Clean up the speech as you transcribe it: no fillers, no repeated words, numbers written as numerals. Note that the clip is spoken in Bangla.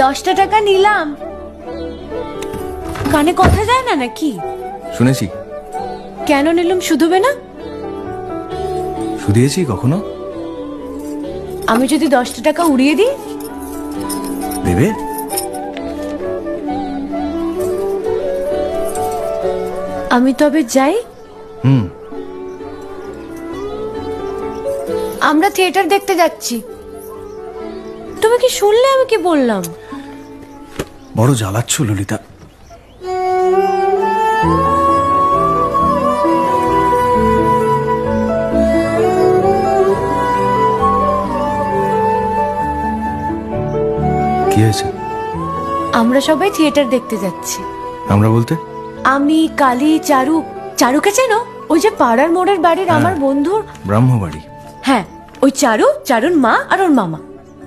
10টা টাকা নিলাম। কানে কথা যায় না নাকি? শুনেছি। কেন নিলাম? শুধবে না? শুধিয়েছি কখনো? আমি যদি 10টা টাকা উড়িয়ে দিই? দেবে? আমি তবে যাই। আমরা থিয়েটার দেখতে যাচ্ছি। তুমি কি শুনলে আমি কি বললাম? বড় জ্বালাচ্ছ ললিতা। কি হয়েছে? আমরা সবাই থিয়েটার দেখতে যাচ্ছি। আমরা বলতে? আমি, কালী, চারু। চারুকে চেনো? ওই যে পাড়ার মোড়ের বাড়ির আমার বন্ধুর ব্রাহ্মবাড়ি। হ্যাঁ, ওই চারু, চারুর মা আর ওর মামা।